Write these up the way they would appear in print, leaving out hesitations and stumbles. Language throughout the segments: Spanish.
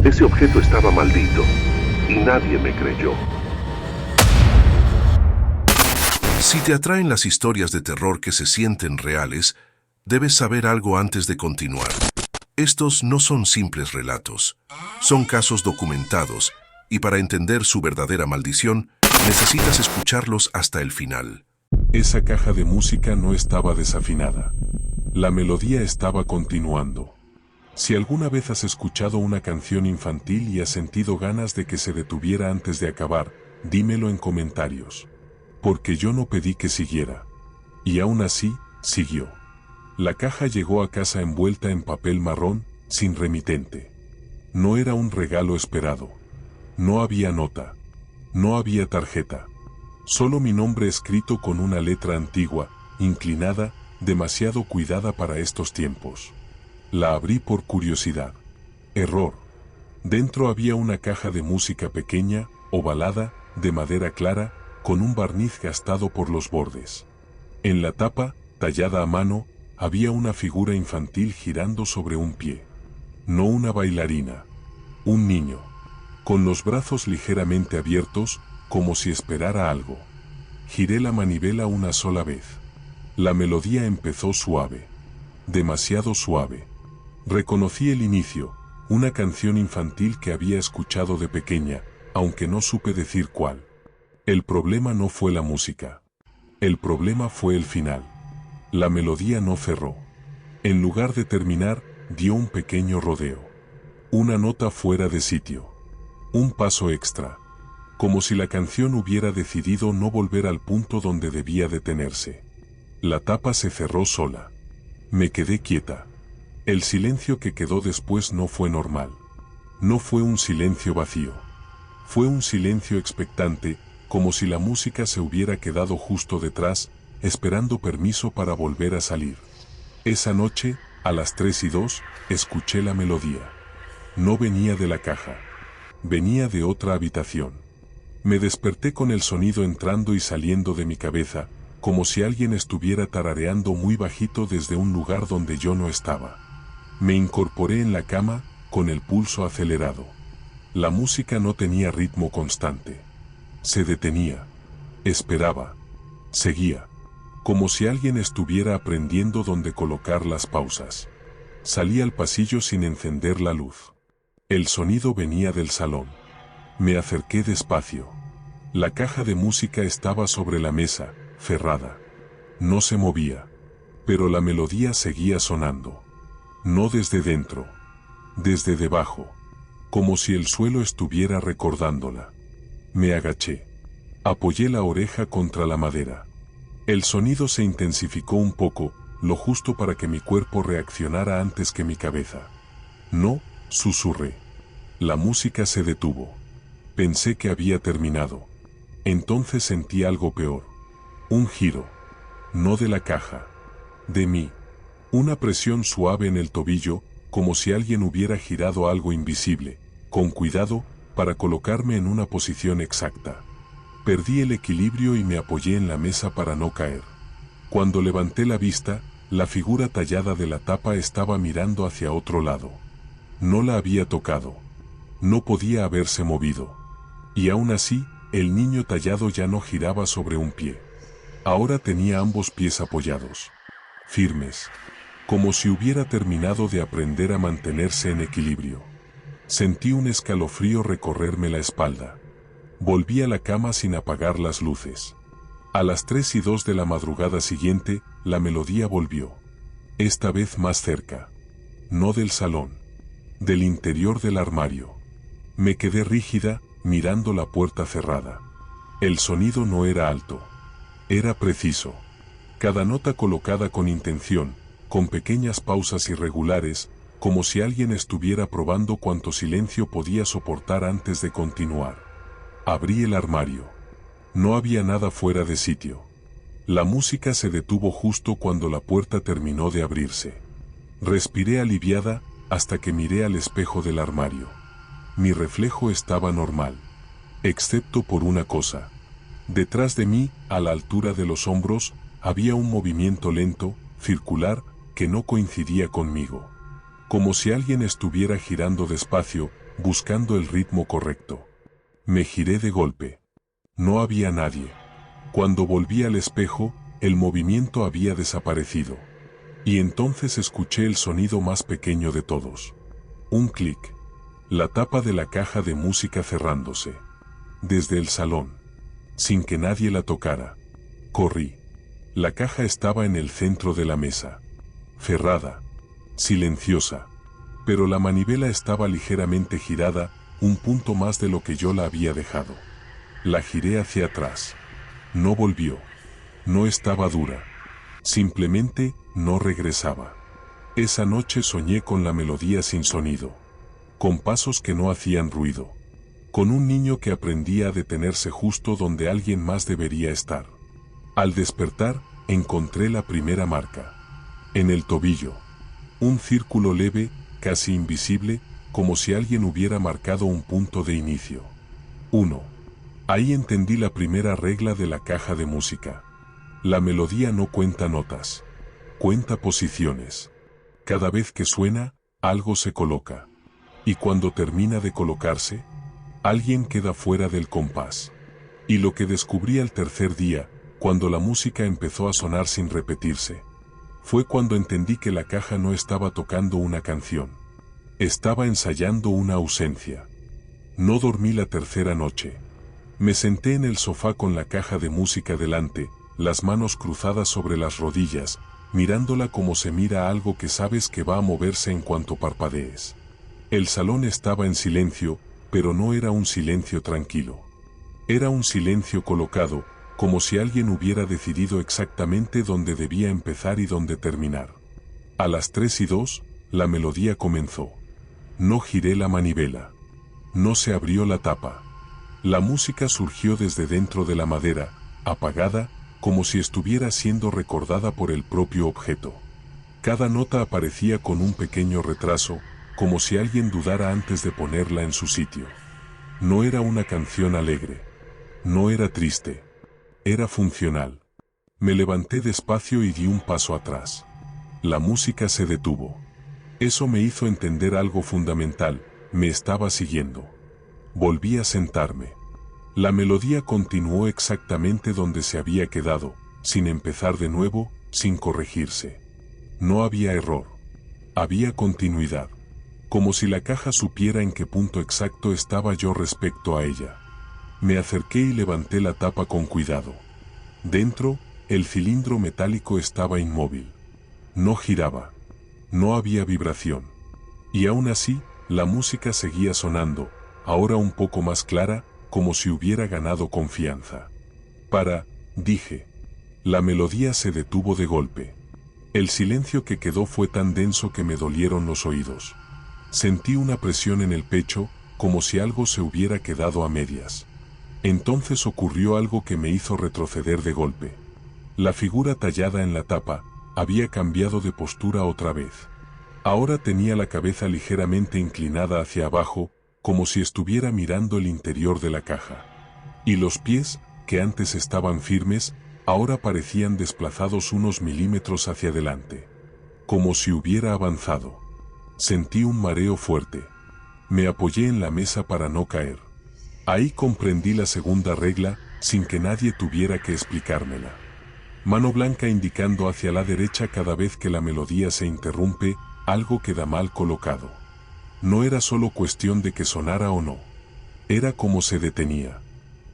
Ese objeto estaba maldito y nadie me creyó. Si te atraen las historias de terror que se sienten reales, debes saber algo antes de continuar. Estos no son simples relatos, son casos documentados, y para entender su verdadera maldición, necesitas escucharlos hasta el final. Esa caja de música no estaba desafinada. La melodía estaba continuando. Si alguna vez has escuchado una canción infantil y has sentido ganas de que se detuviera antes de acabar, dímelo en comentarios. Porque yo no pedí que siguiera. Y aún así, siguió. La caja llegó a casa envuelta en papel marrón, sin remitente. No era un regalo esperado. No había nota. No había tarjeta. Solo mi nombre escrito con una letra antigua, inclinada, demasiado cuidada para estos tiempos. La abrí por curiosidad. Error. Dentro había una caja de música pequeña, ovalada, de madera clara, con un barniz gastado por los bordes. En la tapa, tallada a mano, había una figura infantil girando sobre un pie. No una bailarina. Un niño. Con los brazos ligeramente abiertos, como si esperara algo. Giré la manivela una sola vez. La melodía empezó suave. Demasiado suave. Reconocí el inicio, una canción infantil que había escuchado de pequeña, aunque no supe decir cuál. El problema no fue la música. El problema fue el final. La melodía no cerró. En lugar de terminar, dio un pequeño rodeo. Una nota fuera de sitio. Un paso extra. Como si la canción hubiera decidido no volver al punto donde debía detenerse. La tapa se cerró sola. Me quedé quieta. El silencio que quedó después no fue normal. No fue un silencio vacío. Fue un silencio expectante, como si la música se hubiera quedado justo detrás, esperando permiso para volver a salir. Esa noche, a las 3:02, escuché la melodía. No venía de la caja. Venía de otra habitación. Me desperté con el sonido entrando y saliendo de mi cabeza, como si alguien estuviera tarareando muy bajito desde un lugar donde yo no estaba. Me incorporé en la cama, con el pulso acelerado. La música no tenía ritmo constante. Se detenía. Esperaba. Seguía. Como si alguien estuviera aprendiendo dónde colocar las pausas. Salí al pasillo sin encender la luz. El sonido venía del salón. Me acerqué despacio. La caja de música estaba sobre la mesa, cerrada. No se movía. Pero la melodía seguía sonando. No desde dentro. Desde debajo. Como si el suelo estuviera recordándola. Me agaché. Apoyé la oreja contra la madera. El sonido se intensificó un poco, lo justo para que mi cuerpo reaccionara antes que mi cabeza. No, susurré. La música se detuvo. Pensé que había terminado. Entonces sentí algo peor. Un giro. No de la caja. De mí. Una presión suave en el tobillo, como si alguien hubiera girado algo invisible, con cuidado, para colocarme en una posición exacta. Perdí el equilibrio y me apoyé en la mesa para no caer. Cuando levanté la vista, la figura tallada de la tapa estaba mirando hacia otro lado. No la había tocado. No podía haberse movido. Y aún así, el niño tallado ya no giraba sobre un pie. Ahora tenía ambos pies apoyados. Firmes. Como si hubiera terminado de aprender a mantenerse en equilibrio. Sentí un escalofrío recorrerme la espalda. Volví a la cama sin apagar las luces. A las 3:02 de la madrugada siguiente, la melodía volvió. Esta vez más cerca. No del salón. Del interior del armario. Me quedé rígida, mirando la puerta cerrada. El sonido no era alto. Era preciso. Cada nota colocada con intención, con pequeñas pausas irregulares, como si alguien estuviera probando cuánto silencio podía soportar antes de continuar. Abrí el armario. No había nada fuera de sitio. La música se detuvo justo cuando la puerta terminó de abrirse. Respiré aliviada, hasta que miré al espejo del armario. Mi reflejo estaba normal. Excepto por una cosa. Detrás de mí, a la altura de los hombros, había un movimiento lento, circular, que no coincidía conmigo. Como si alguien estuviera girando despacio, buscando el ritmo correcto. Me giré de golpe. No había nadie. Cuando volví al espejo, el movimiento había desaparecido. Y entonces escuché el sonido más pequeño de todos. Un clic. La tapa de la caja de música cerrándose. Desde el salón. Sin que nadie la tocara. Corrí. La caja estaba en el centro de la mesa. Cerrada. Silenciosa. Pero la manivela estaba ligeramente girada, un punto más de lo que yo la había dejado. La giré hacia atrás. No volvió. No estaba dura. Simplemente no regresaba. Esa noche soñé con la melodía sin sonido. Con pasos que no hacían ruido. Con un niño que aprendía a detenerse justo donde alguien más debería estar. Al despertar, encontré la primera marca. En el tobillo. Un círculo leve, casi invisible, como si alguien hubiera marcado un punto de inicio. 1. Ahí entendí la primera regla de la caja de música. La melodía no cuenta notas. Cuenta posiciones. Cada vez que suena, algo se coloca. Y cuando termina de colocarse, alguien queda fuera del compás. Y lo que descubrí al tercer día, cuando la música empezó a sonar sin repetirse, fue cuando entendí que la caja no estaba tocando una canción. Estaba ensayando una ausencia. No dormí la tercera noche. Me senté en el sofá con la caja de música delante, las manos cruzadas sobre las rodillas, mirándola como se mira algo que sabes que va a moverse en cuanto parpadees. El salón estaba en silencio, pero no era un silencio tranquilo. Era un silencio colocado, como si alguien hubiera decidido exactamente dónde debía empezar y dónde terminar. A las 3:02, la melodía comenzó. No giré la manivela. No se abrió la tapa. La música surgió desde dentro de la madera, apagada, como si estuviera siendo recordada por el propio objeto. Cada nota aparecía con un pequeño retraso, como si alguien dudara antes de ponerla en su sitio. No era una canción alegre. No era triste. Era funcional. Me levanté despacio y di un paso atrás. La música se detuvo. Eso me hizo entender algo fundamental, me estaba siguiendo. Volví a sentarme. La melodía continuó exactamente donde se había quedado, sin empezar de nuevo, sin corregirse. No había error. Había continuidad. Como si la caja supiera en qué punto exacto estaba yo respecto a ella. Me acerqué y levanté la tapa con cuidado. Dentro, el cilindro metálico estaba inmóvil. No giraba. No había vibración. Y aún así, la música seguía sonando, ahora un poco más clara, como si hubiera ganado confianza. Dije. La melodía se detuvo de golpe. El silencio que quedó fue tan denso que me dolieron los oídos. Sentí una presión en el pecho, como si algo se hubiera quedado a medias. Entonces ocurrió algo que me hizo retroceder de golpe. La figura tallada en la tapa había cambiado de postura otra vez. Ahora tenía la cabeza ligeramente inclinada hacia abajo, como si estuviera mirando el interior de la caja. Y los pies, que antes estaban firmes, ahora parecían desplazados unos milímetros hacia adelante. Como si hubiera avanzado. Sentí un mareo fuerte. Me apoyé en la mesa para no caer. Ahí comprendí la segunda regla, sin que nadie tuviera que explicármela. Mano blanca indicando hacia la derecha cada vez que la melodía se interrumpe, algo queda mal colocado. No era solo cuestión de que sonara o no. Era como se detenía.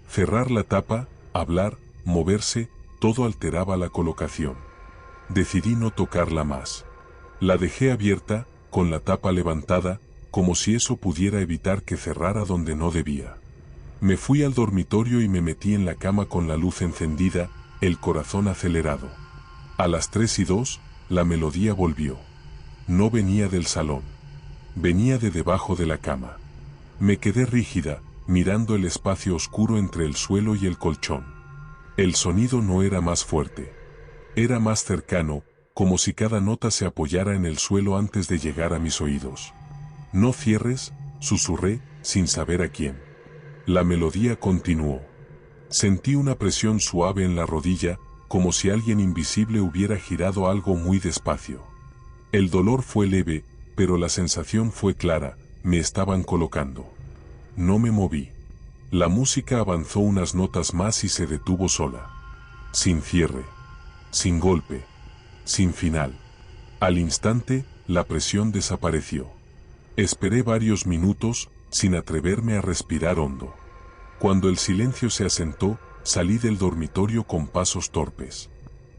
Cerrar la tapa, hablar, moverse, todo alteraba la colocación. Decidí no tocarla más. La dejé abierta, con la tapa levantada, como si eso pudiera evitar que cerrara donde no debía. Me fui al dormitorio y me metí en la cama con la luz encendida, el corazón acelerado. A las 3:02, la melodía volvió. No venía del salón. Venía de debajo de la cama. Me quedé rígida, mirando el espacio oscuro entre el suelo y el colchón. El sonido no era más fuerte. Era más cercano, como si cada nota se apoyara en el suelo antes de llegar a mis oídos. No cierres, susurré, sin saber a quién. La melodía continuó. Sentí una presión suave en la rodilla, como si alguien invisible hubiera girado algo muy despacio. El dolor fue leve, pero la sensación fue clara, me estaban colocando. No me moví. La música avanzó unas notas más y se detuvo sola. Sin cierre. Sin golpe. Sin final. Al instante, la presión desapareció. Esperé varios minutos, sin atreverme a respirar hondo. Cuando el silencio se asentó, salí del dormitorio con pasos torpes.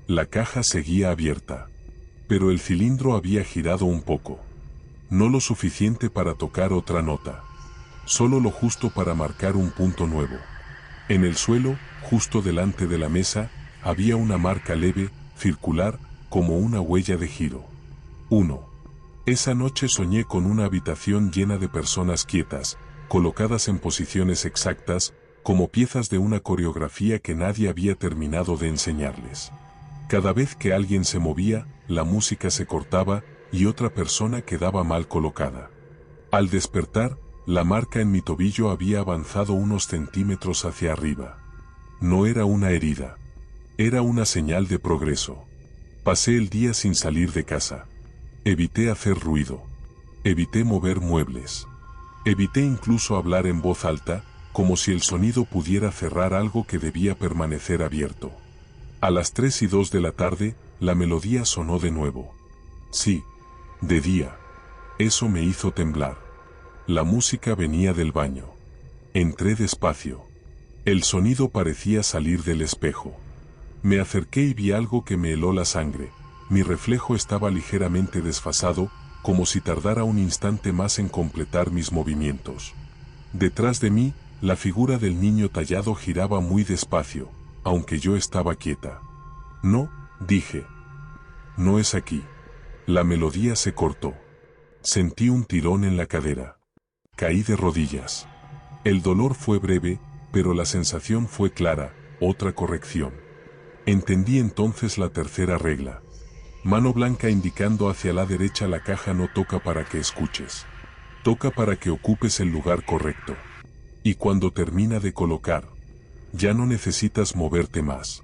La caja seguía abierta. Pero el cilindro había girado un poco. No lo suficiente para tocar otra nota. Solo lo justo para marcar un punto nuevo. En el suelo, justo delante de la mesa, había una marca leve, circular, como una huella de giro. 1. Esa noche soñé con una habitación llena de personas quietas, colocadas en posiciones exactas, como piezas de una coreografía que nadie había terminado de enseñarles. Cada vez que alguien se movía, la música se cortaba y otra persona quedaba mal colocada. Al despertar, la marca en mi tobillo había avanzado unos centímetros hacia arriba. No era una herida. Era una señal de progreso. Pasé el día sin salir de casa. Evité hacer ruido. Evité mover muebles. Evité incluso hablar en voz alta, como si el sonido pudiera cerrar algo que debía permanecer abierto. A las 3:02 de la tarde, la melodía sonó de nuevo. Sí, de día. Eso me hizo temblar. La música venía del baño. Entré despacio. El sonido parecía salir del espejo. Me acerqué y vi algo que me heló la sangre. Mi reflejo estaba ligeramente desfasado, como si tardara un instante más en completar mis movimientos. Detrás de mí, la figura del niño tallado giraba muy despacio, aunque yo estaba quieta. No, dije. No es aquí. La melodía se cortó. Sentí un tirón en la cadera. Caí de rodillas. El dolor fue breve, pero la sensación fue clara, otra corrección. Entendí entonces la tercera regla. Mano blanca indicando hacia la derecha. La caja no toca para que escuches. Toca para que ocupes el lugar correcto. Y cuando termina de colocar, ya no necesitas moverte más.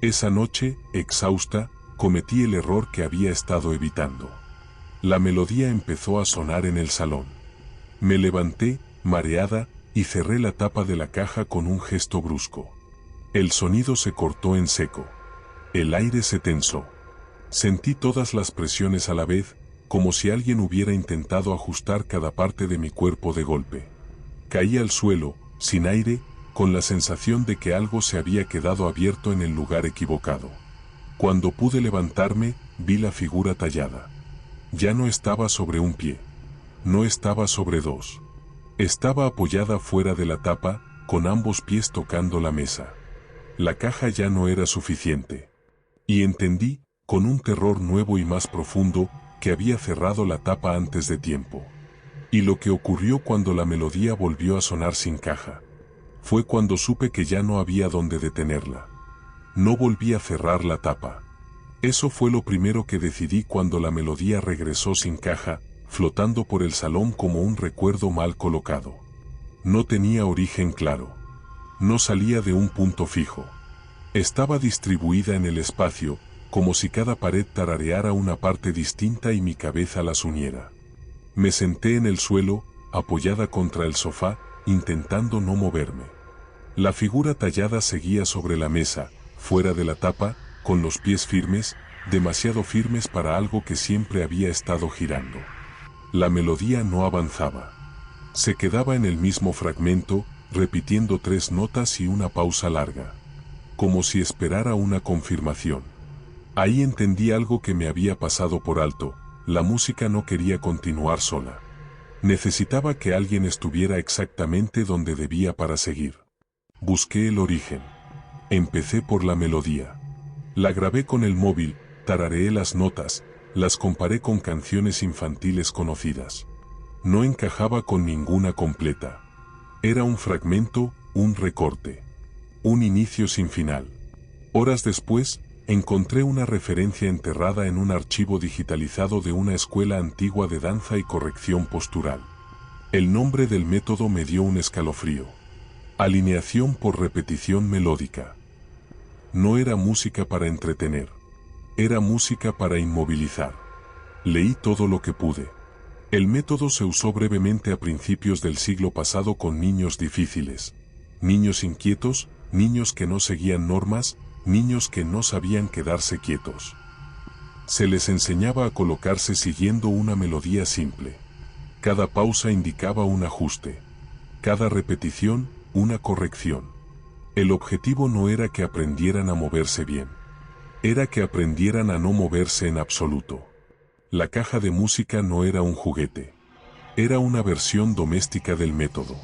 Esa noche, exhausta, cometí el error que había estado evitando. La melodía empezó a sonar en el salón. Me levanté, mareada, y cerré la tapa de la caja con un gesto brusco. El sonido se cortó en seco. El aire se tensó. Sentí todas las presiones a la vez, como si alguien hubiera intentado ajustar cada parte de mi cuerpo de golpe. Caí al suelo, sin aire, con la sensación de que algo se había quedado abierto en el lugar equivocado. Cuando pude levantarme, vi la figura tallada. Ya no estaba sobre un pie. No estaba sobre dos. Estaba apoyada fuera de la tapa, con ambos pies tocando la mesa. La caja ya no era suficiente. Y entendí, con un terror nuevo y más profundo, que había cerrado la tapa antes de tiempo. Y lo que ocurrió cuando la melodía volvió a sonar sin caja. Fue cuando supe que ya no había dónde detenerla. No volví a cerrar la tapa. Eso fue lo primero que decidí cuando la melodía regresó sin caja, flotando por el salón como un recuerdo mal colocado. No tenía origen claro. No salía de un punto fijo. Estaba distribuida en el espacio, como si cada pared tarareara una parte distinta y mi cabeza las uniera. Me senté en el suelo, apoyada contra el sofá, intentando no moverme. La figura tallada seguía sobre la mesa, fuera de la tapa, con los pies firmes, demasiado firmes para algo que siempre había estado girando. La melodía no avanzaba. Se quedaba en el mismo fragmento, repitiendo 3 notas y una pausa larga. Como si esperara una confirmación. Ahí entendí algo que me había pasado por alto: la música no quería continuar sola. Necesitaba que alguien estuviera exactamente donde debía para seguir. Busqué el origen. Empecé por la melodía. La grabé con el móvil, tarareé las notas, las comparé con canciones infantiles conocidas. No encajaba con ninguna completa. Era un fragmento, un recorte. Un inicio sin final. Horas después, encontré una referencia enterrada en un archivo digitalizado de una escuela antigua de danza y corrección postural. El nombre del método me dio un escalofrío. Alineación por repetición melódica. No era música para entretener. Era música para inmovilizar. Leí todo lo que pude. El método se usó brevemente a principios del siglo pasado con niños difíciles, niños inquietos, niños que no seguían normas, niños que no sabían quedarse quietos. Se les enseñaba a colocarse siguiendo una melodía simple. Cada pausa indicaba un ajuste. Cada repetición, una corrección. El objetivo no era que aprendieran a moverse bien. Era que aprendieran a no moverse en absoluto. La caja de música no era un juguete. Era una versión doméstica del método.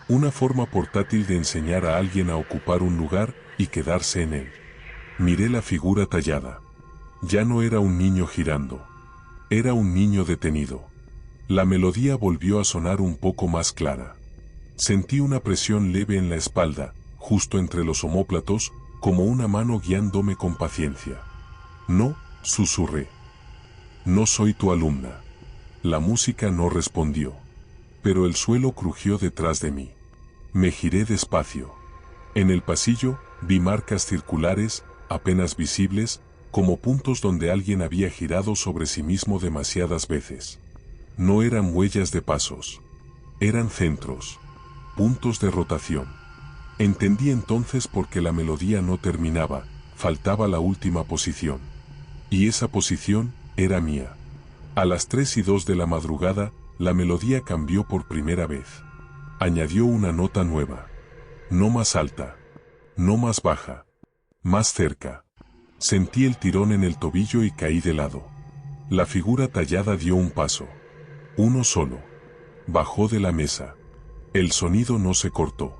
Una forma portátil de enseñar a alguien a ocupar un lugar y quedarse en él. Miré la figura tallada. Ya no era un niño girando. Era un niño detenido. La melodía volvió a sonar un poco más clara. Sentí una presión leve en la espalda, justo entre los omóplatos, como una mano guiándome con paciencia. No, susurré. No soy tu alumna. La música no respondió. Pero el suelo crujió detrás de mí. Me giré despacio. En el pasillo, vi marcas circulares, apenas visibles, como puntos donde alguien había girado sobre sí mismo demasiadas veces. No eran huellas de pasos. Eran centros. Puntos de rotación. Entendí entonces por qué la melodía no terminaba, faltaba la última posición. Y esa posición era mía. A las 3:02 de la madrugada, la melodía cambió por primera vez. Añadió una nota nueva. No más alta. No más baja. Más cerca. Sentí el tirón en el tobillo y caí de lado. La figura tallada dio un paso. Uno solo. Bajó de la mesa. El sonido no se cortó.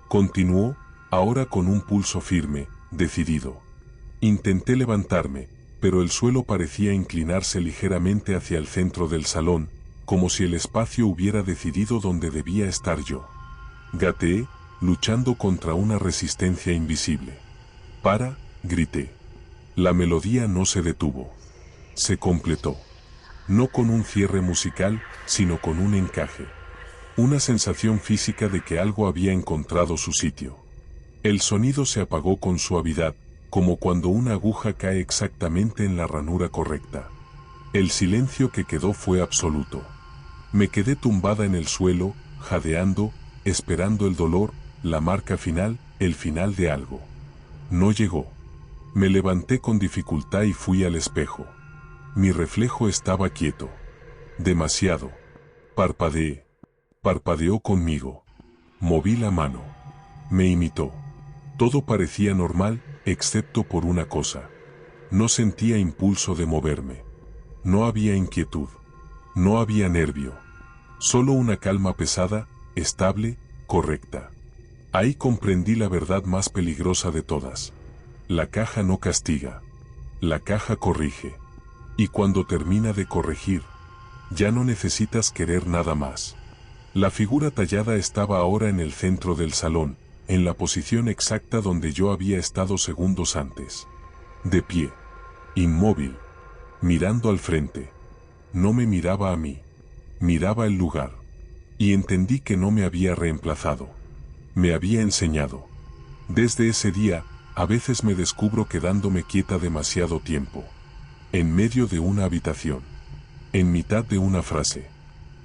Continuó, ahora con un pulso firme, decidido. Intenté levantarme, pero el suelo parecía inclinarse ligeramente hacia el centro del salón, como si el espacio hubiera decidido dónde debía estar yo. Gateé, luchando contra una resistencia invisible. «Para», grité. La melodía no se detuvo. Se completó. No con un cierre musical, sino con un encaje. Una sensación física de que algo había encontrado su sitio. El sonido se apagó con suavidad, como cuando una aguja cae exactamente en la ranura correcta. El silencio que quedó fue absoluto. Me quedé tumbada en el suelo, jadeando, esperando el dolor, la marca final, el final de algo. No llegó. Me levanté con dificultad y fui al espejo. Mi reflejo estaba quieto. Demasiado. Parpadeé. Parpadeó conmigo. Moví la mano. Me imitó. Todo parecía normal, excepto por una cosa. No sentía impulso de moverme. No había inquietud. No había nervio. Solo una calma pesada, estable, correcta. Ahí comprendí la verdad más peligrosa de todas. La caja no castiga. La caja corrige. Y cuando termina de corregir, ya no necesitas querer nada más. La figura tallada estaba ahora en el centro del salón, en la posición exacta donde yo había estado segundos antes. De pie. Inmóvil. Mirando al frente. No me miraba a mí. Miraba el lugar. Y entendí que no me había reemplazado. Me había enseñado. Desde ese día, a veces me descubro quedándome quieta demasiado tiempo. En medio de una habitación. En mitad de una frase.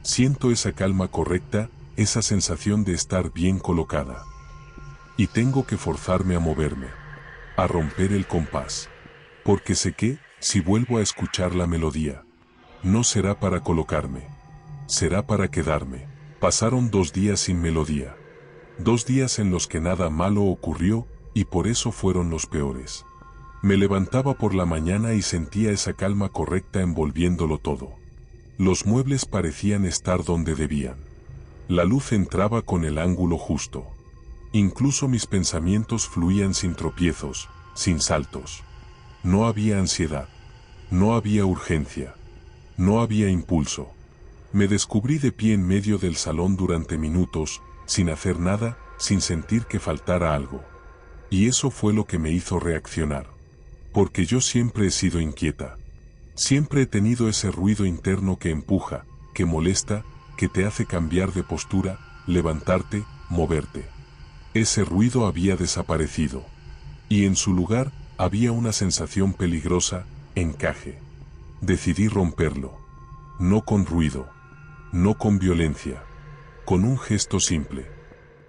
Siento esa calma correcta, esa sensación de estar bien colocada. Y tengo que forzarme a moverme. A romper el compás. Porque sé que, si vuelvo a escuchar la melodía, no será para colocarme. Será para quedarme. Pasaron 2 días sin melodía. 2 días en los que nada malo ocurrió, y por eso fueron los peores. Me levantaba por la mañana y sentía esa calma correcta envolviéndolo todo. Los muebles parecían estar donde debían. La luz entraba con el ángulo justo. Incluso mis pensamientos fluían sin tropiezos, sin saltos. No había ansiedad. No había urgencia. No había impulso. Me descubrí de pie en medio del salón durante minutos, sin hacer nada, sin sentir que faltara algo. Y eso fue lo que me hizo reaccionar. Porque yo siempre he sido inquieta. Siempre he tenido ese ruido interno que empuja, que molesta, que te hace cambiar de postura, levantarte, moverte. Ese ruido había desaparecido. Y en su lugar, había una sensación peligrosa, encaje. Decidí romperlo. No con ruido, No con violencia. Con un gesto simple.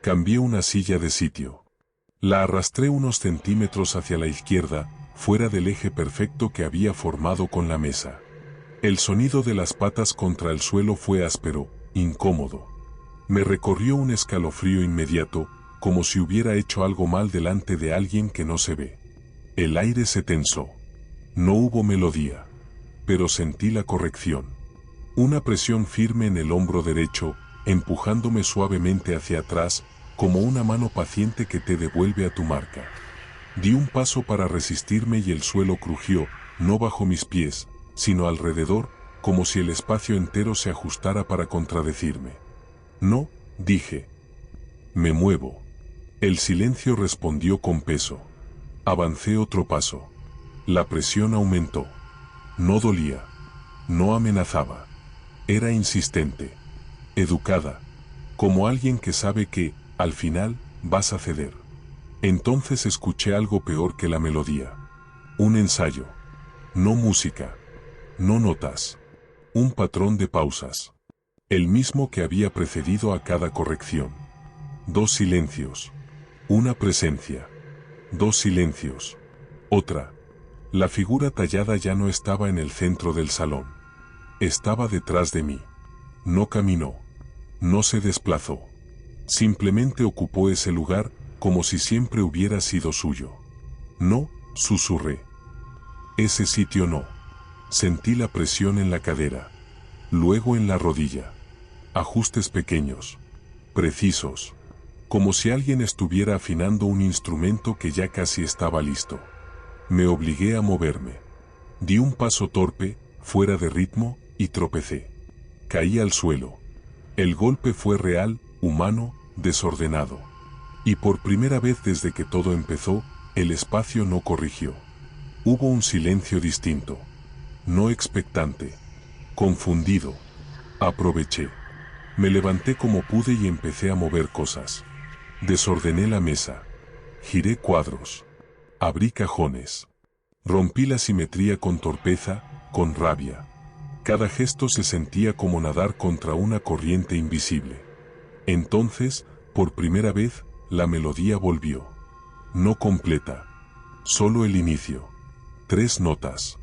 Cambié una silla de sitio. La arrastré unos centímetros hacia la izquierda, fuera del eje perfecto que había formado con la mesa. El sonido de las patas contra el suelo fue áspero, incómodo. Me recorrió un escalofrío inmediato, como si hubiera hecho algo mal delante de alguien que no se ve. El aire se tensó. No hubo melodía. Pero sentí la corrección. Una presión firme en el hombro derecho, empujándome suavemente hacia atrás, como una mano paciente que te devuelve a tu marca. Di un paso para resistirme y el suelo crujió, no bajo mis pies, sino alrededor, como si el espacio entero se ajustara para contradecirme. No, dije. Me muevo. El silencio respondió con peso. Avancé otro paso. La presión aumentó. No dolía. No amenazaba. Era insistente. Educada. Como alguien que sabe que, al final, vas a ceder. Entonces escuché algo peor que la melodía. Un ensayo. No música. No notas. Un patrón de pausas. El mismo que había precedido a cada corrección. 2 silencios. Una presencia. 2 silencios. Otra. La figura tallada ya no estaba en el centro del salón. Estaba detrás de mí. No caminó. No se desplazó. Simplemente ocupó ese lugar como si siempre hubiera sido suyo. No, susurré. Ese sitio no. Sentí la presión en la cadera. Luego en la rodilla. Ajustes pequeños. Precisos. Como si alguien estuviera afinando un instrumento que ya casi estaba listo. Me obligué a moverme. Di un paso torpe, fuera de ritmo, y tropecé. Caí al suelo. El golpe fue real, humano, desordenado. Y por primera vez desde que todo empezó, el espacio no corrigió. Hubo un silencio distinto. No expectante. Confundido. Aproveché. Me levanté como pude y empecé a mover cosas. Desordené la mesa. Giré cuadros. Abrí cajones. Rompí la simetría con torpeza, con rabia. Cada gesto se sentía como nadar contra una corriente invisible. Entonces, por primera vez, la melodía volvió. No completa. Solo el inicio. 3 notas.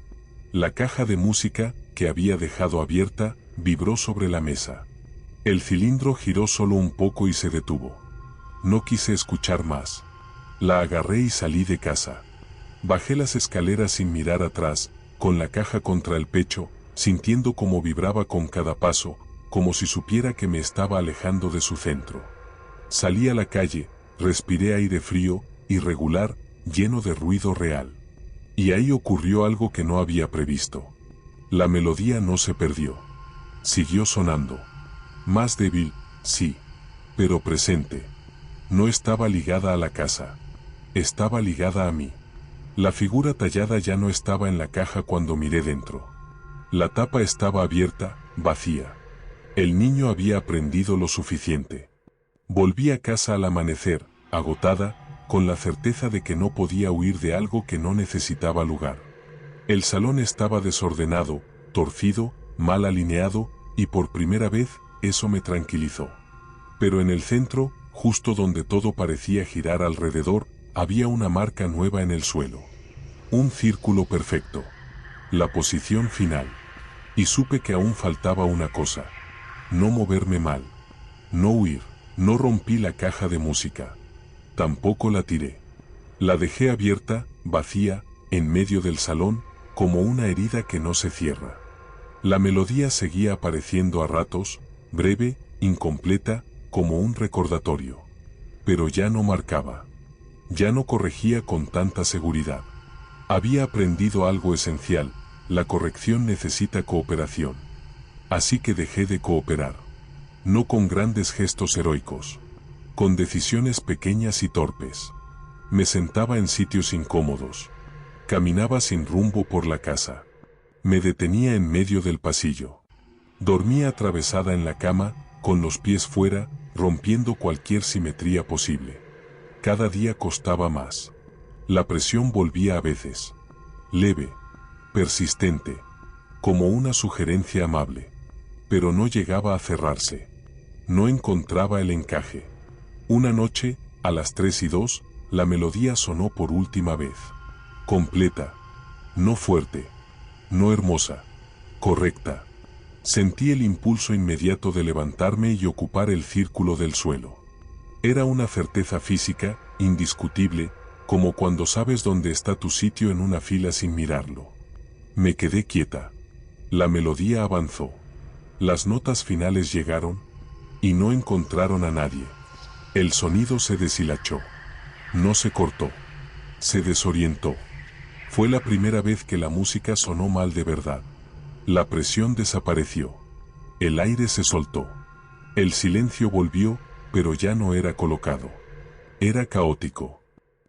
La caja de música, que había dejado abierta, vibró sobre la mesa. El cilindro giró solo un poco y se detuvo. No quise escuchar más. La agarré y salí de casa. Bajé las escaleras sin mirar atrás, con la caja contra el pecho, sintiendo cómo vibraba con cada paso, como si supiera que me estaba alejando de su centro. Salí a la calle, respiré aire frío, irregular, lleno de ruido real. Y ahí ocurrió algo que no había previsto. La melodía no se perdió. Siguió sonando. Más débil, sí, pero presente. No estaba ligada a la casa. Estaba ligada a mí. La figura tallada ya no estaba en la caja cuando miré dentro. La tapa estaba abierta, vacía. El niño había aprendido lo suficiente. Volví a casa al amanecer, agotada, con la certeza de que no podía huir de algo que no necesitaba lugar. El salón estaba desordenado, torcido, mal alineado, y por primera vez, eso me tranquilizó. Pero en el centro, justo donde todo parecía girar alrededor, había una marca nueva en el suelo. Un círculo perfecto. La posición final. Y supe que aún faltaba una cosa. No moverme mal. No huir. No rompí la caja de música. Tampoco la tiré. La dejé abierta, vacía, en medio del salón, como una herida que no se cierra. La melodía seguía apareciendo a ratos, breve, incompleta, como un recordatorio. Pero ya no marcaba. Ya no corregía con tanta seguridad. Había aprendido algo esencial: la corrección necesita cooperación. Así que dejé de cooperar. No con grandes gestos heroicos. Con decisiones pequeñas y torpes. Me sentaba en sitios incómodos. Caminaba sin rumbo por la casa. Me detenía en medio del pasillo. Dormía atravesada en la cama, con los pies fuera, rompiendo cualquier simetría posible. Cada día costaba más. La presión volvía a veces. Leve, persistente, como una sugerencia amable. pero no llegaba a cerrarse. No encontraba el encaje. Una noche, a las 3:02, la melodía sonó por última vez. Completa. No fuerte. No hermosa. Correcta. Sentí el impulso inmediato de levantarme y ocupar el círculo del suelo. Era una certeza física, indiscutible, como cuando sabes dónde está tu sitio en una fila sin mirarlo. Me quedé quieta. La melodía avanzó. Las notas finales llegaron, y no encontraron a nadie. El sonido se deshilachó. No se cortó. Se desorientó. Fue la primera vez que la música sonó mal de verdad. La presión desapareció. El aire se soltó. El silencio volvió, pero ya no era colocado. Era caótico.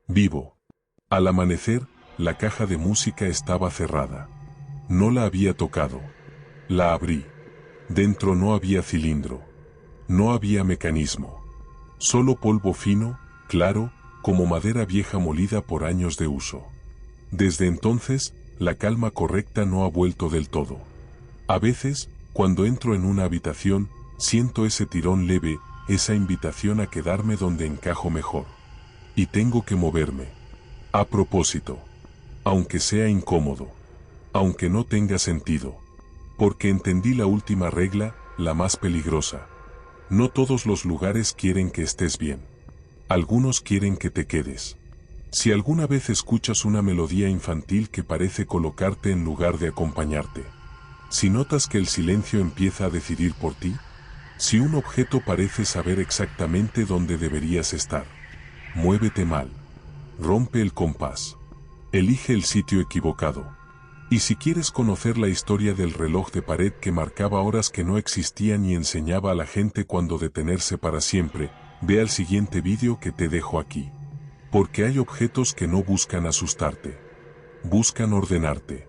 Vivo. Al amanecer, la caja de música estaba cerrada. No la había tocado. La abrí. Dentro no había cilindro. No había mecanismo. Solo polvo fino, claro, como madera vieja molida por años de uso. Desde entonces, la calma correcta no ha vuelto del todo. A veces, cuando entro en una habitación, siento ese tirón leve, esa invitación a quedarme donde encajo mejor. Y tengo que moverme. A propósito. Aunque sea incómodo. Aunque no tenga sentido. Porque entendí la última regla, la más peligrosa. No todos los lugares quieren que estés bien. Algunos quieren que te quedes. Si alguna vez escuchas una melodía infantil que parece colocarte en lugar de acompañarte. Si notas que el silencio empieza a decidir por ti. Si un objeto parece saber exactamente dónde deberías estar. Muévete mal. Rompe el compás. Elige el sitio equivocado. Y si quieres conocer la historia del reloj de pared que marcaba horas que no existían y enseñaba a la gente cuándo detenerse para siempre, ve al siguiente vídeo que te dejo aquí. Porque hay objetos que no buscan asustarte. Buscan ordenarte.